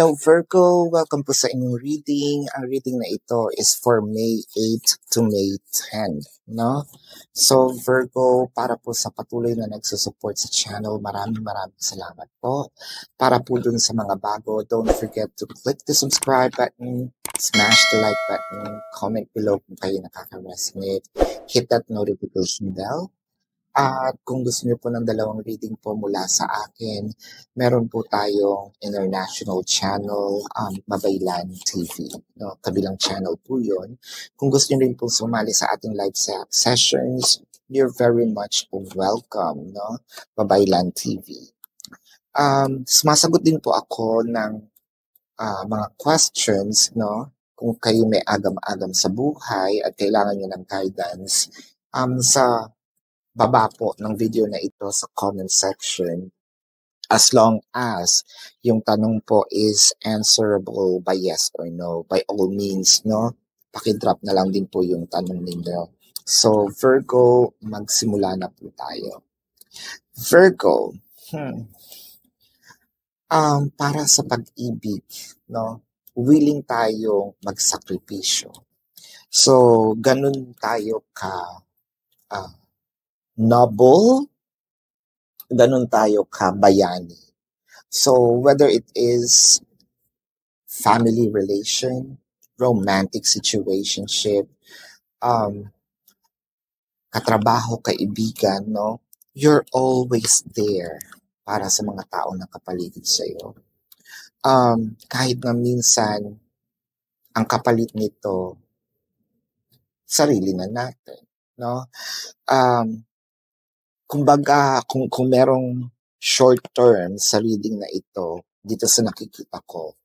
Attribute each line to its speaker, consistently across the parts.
Speaker 1: Hello Virgo, welcome po sa inyong reading. Ang reading na ito is for May 8 to May 10, no? So Virgo, para po sa patuloy na nagsusupport sa channel, maraming salamat po. Para po dun sa mga bago, don't forget to click the subscribe button, smash the like button, comment below kung kayo nakaka-resonate, hit that notification bell. At kung gusto niyo po ng dalawang reading po mula sa akin, meron po tayong international channel, Mabaylan TV. No? Kabilang channel po yun. Kung gusto niyo rin po sumali sa ating live sessions, you're very much welcome. No? Mabaylan TV. Sumasagot din po ako ng mga questions, no? Kung kayo may agam-agam sa buhay at kailangan niyo ng guidance sa baba po ng video na ito sa comment section, as long as yung tanong po is answerable by yes or no. By all means, no? Pakidrop na lang din po yung tanong ninyo. So, Virgo, magsimula na po tayo. Virgo, para sa pag-ibig, no? Willing tayong magsakripisyo. So, ganun tayo ka noble, ganun tayo kabayani. So, whether it is family relation, romantic situationship, katrabaho, kaibigan, no? You're always there para sa mga tao na kapaligid sa'yo. Kahit na minsan, ang kapalit nito, sarili na natin, no? Kumbaga, kung merong short term sa reading na ito, dito sa nakikita ko,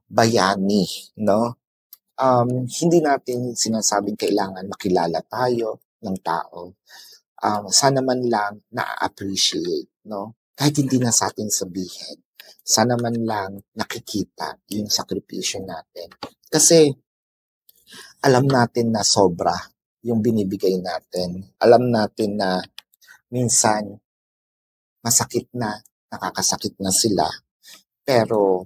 Speaker 1: bayani, no? Hindi natin sinasabing kailangan makilala tayo ng tao. Sana man lang na-appreciate, no? Kahit hindi na sa atin sabihin. Sana man lang nakikita yung sakripisyo natin. Kasi, alam natin na sobra yung binibigay natin. Alam natin na minsan, masakit na, nakakasakit na sila, pero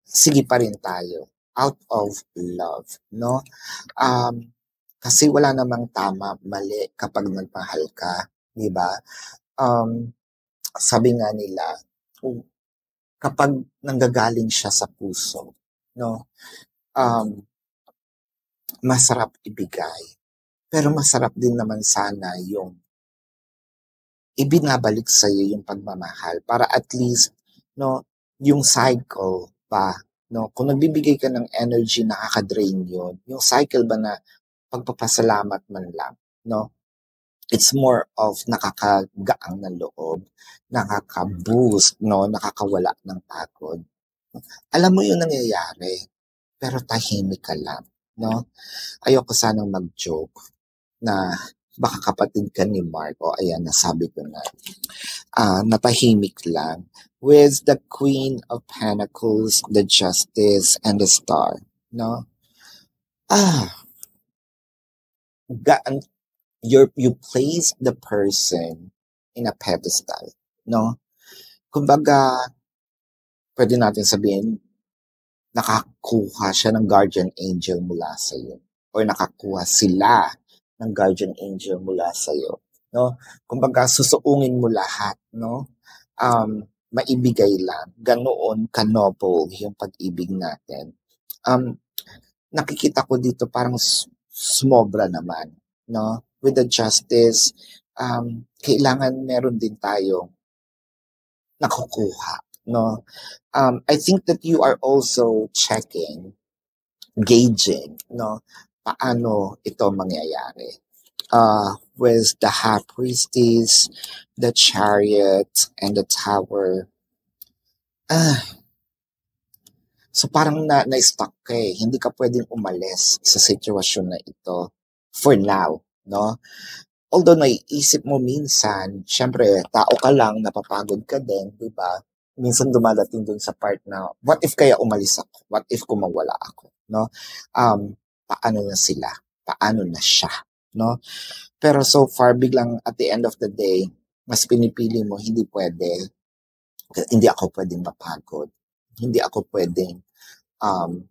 Speaker 1: sige pa rin tayo, out of love, no? Kasi wala namang tama, mali kapag nagmahal ka, di ba? Sabi nga nila, kapag nanggagaling siya sa puso, no? Masarap ibigay, pero masarap din naman sana yung ibinabalik sa iyo yung pagmamahal para at least, no, yung cycle pa, no, kung nagbibigay ka ng energy, nakaka-drain yun. Yung cycle ba na pagpapasalamat man lang, no, it's more of nakakagaang ng loob, nakaka-boost, no, nakakawala ng pagod. Alam mo yung nangyayari, pero tahimik ka lang, no. Ayoko sanang mag-joke na baka kapatid ka ni Mark, o ayan, nasabi ko na, natahimik lang, with the Queen of Pentacles, the Justice, and the Star, no? You place the person in a pedestal, no? Kumbaga, pwede natin sabihin, nakakuha siya ng guardian angel mula sa iyo, or nakakuha sila ng guardian angel mula sa iyo, no? Kumbaga susuungin mo lahat, no? Maibigay lang. Ganoon ka-noble yung pag-ibig natin. Nakikita ko dito parang sumobra naman, no? With the Justice, kailangan meron din tayong nakukuha, no? I think that you are also checking, gauging, no? Paano ito mangyayari. With the High Priestess, the Chariot, and the Tower. So parang na-stuck ka eh. Hindi ka pwedeng umalis sa sitwasyon na ito. For now, no? Although naiisip mo minsan, syempre, tao ka lang, napapagod ka din, di ba? Minsan dumadating dun sa part na, what if kaya umalis ako? What if kumawala ako? No? Paano na sila? Paano na siya? No? Pero so far, biglang at the end of the day, mas pinipili mo, hindi pwede. Hindi ako pwedeng mapagod. Hindi ako pwedeng um,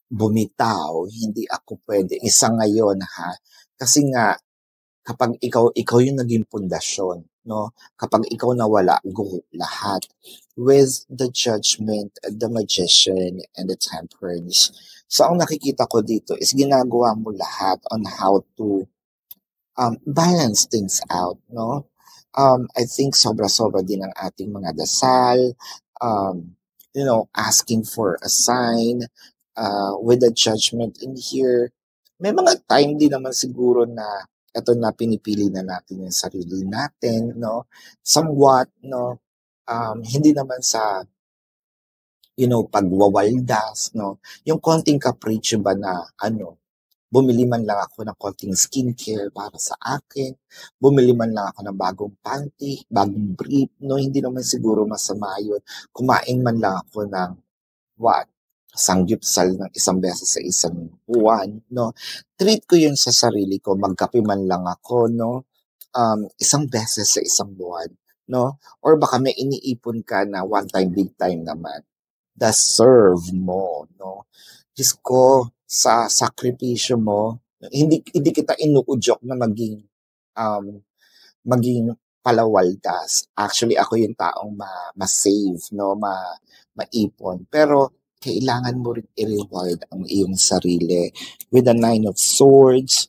Speaker 1: bumitaw, hindi ako pwede. Isa ngayon ha, kasi nga kapag ikaw yung naging pundasyon, no? Kapag ikaw nawala, go lahat. With the judgment, the magician, and the temperance. So ang nakikita ko dito is ginagawa mo lahat on how to balance things out, no? I think sobra-sobra din ang ating mga dasal, asking for a sign, with the judgment in here. May mga time din naman siguro na eto na pinipili na natin yung sarili natin, no? Somewhat, no? Hindi naman sa, pagwawaldas, no? Yung konting capriccio ba na, bumili man lang ako ng konting skincare para sa akin, bumili man lang ako ng bagong panty, bagong brief, no? Hindi naman siguro masama yun. Kumain man lang ako ng what? Sanggipsal ng isang beses sa isang buwan, no? Treat ko yun sa sarili ko, magkape man lang ako, no? Isang beses sa isang buwan, no? Or baka may iniipon ka na one time, big time naman. Deserve mo, no? Diyos ko, sa sakripisyo mo, hindi kita inuudyok na maging palawaldas. Actually, ako yung taong ma-save, no? Maipon. Pero, kailangan mo rin i-reward ang iyong sarili with the Nine of Swords,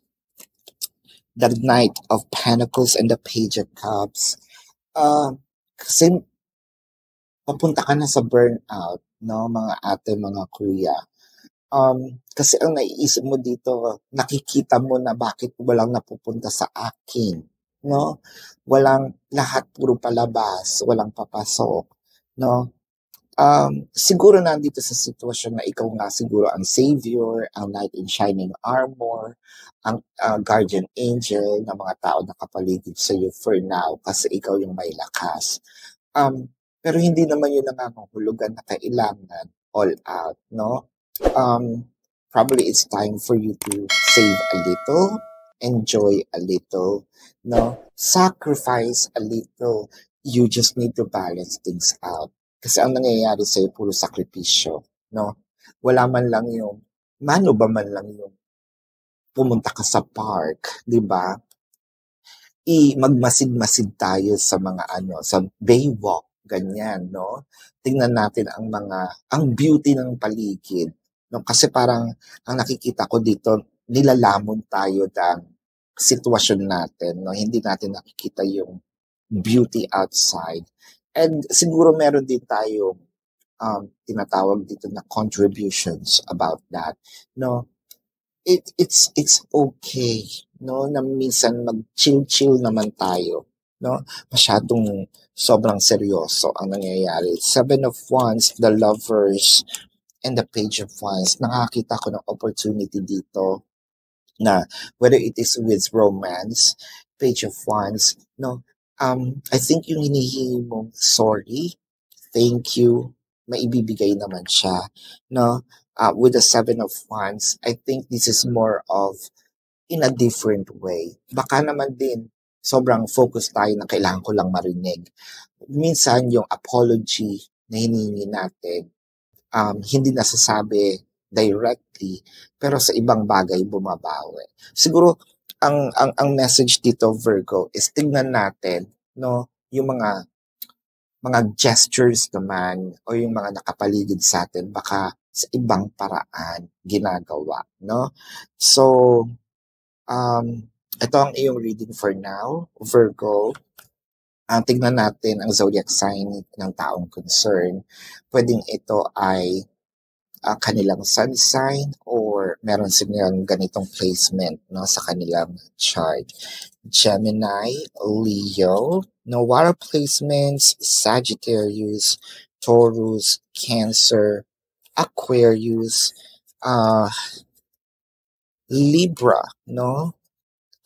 Speaker 1: the Knight of Pentacles, and the Page of Cups. Kasi papunta ka na sa burnout, no, mga ate, mga kuya. Kasi ang naiisip mo dito, nakikita mo na bakit walang napupunta sa akin, no? Walang lahat puro palabas, walang papasok, no? Siguro nandito sa sitwasyon na ikaw nga siguro ang savior, ang knight in shining armor, ang guardian angel ng mga tao na kapaligid sa iyo for now kasi ikaw yung may lakas. Pero hindi naman yun nangangahulugan na kailangan all out, no? Probably it's time for you to save a little, enjoy a little, no? Sacrifice a little. You just need to balance things out. Kasi ang nangyayari sa'yo, puro sakripisyo, no? Wala man lang yung, mano ba man lang yung pumunta ka sa park, di ba? Magmasid-masid tayo sa mga sa baywalk, ganyan, no? Tingnan natin ang beauty ng paligid, no? Kasi parang, ang nakikita ko dito, nilalamon tayo ng sitwasyon natin, no? Hindi natin nakikita yung beauty outside. And siguro meron din tayo tinatawag dito na contributions about that, no? It's okay, no, na minsan mag-chill naman tayo, no? Masyadong sobrang seryoso ang nangyayari. Seven of Wands, the Lovers, and the Page of Wands. Nakakita ko ng opportunity dito na whether it is with romance, Page of Wands, no? I think yung hinihingi mong sorry, thank you, maibibigay naman siya, no? With the Seven of Wands, I think this is more of in a different way. Baka naman din, sobrang focus tayo na kailangan ko lang marinig. Minsan, yung apology na hinihingi natin, hindi nasasabi directly, pero sa ibang bagay bumabawi. Siguro, ang message dito, Virgo, is tignan natin, no, yung mga gestures naman o yung mga nakapaligid sa atin baka sa ibang paraan ginagawa, no? So, ito ang iyong reading for now, Virgo. Tignan natin ang zodiac sign ng taong concern. Pwedeng ito ay kanilang sun sign or meron silang ganitong placement, no, sa kanilang chart. Gemini, Leo, no, water placements, Sagittarius, Taurus, Cancer, Aquarius, Libra, no?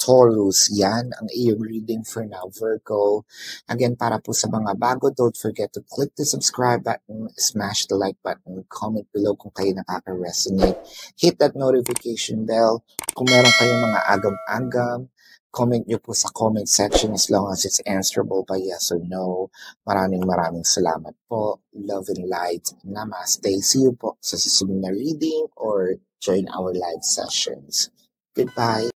Speaker 1: Taurus, yan ang iyong reading for now, Virgo. Again, para po sa mga bago, don't forget to click the subscribe button, smash the like button, comment below kung kayo nakaka-resonate. Hit that notification bell kung meron kayong mga agam-agam comment nyo po sa comment section as long as it's answerable by yes or no. Maraming salamat po. Love and light. Namaste. See you po sa susunod na reading or join our live sessions. Goodbye.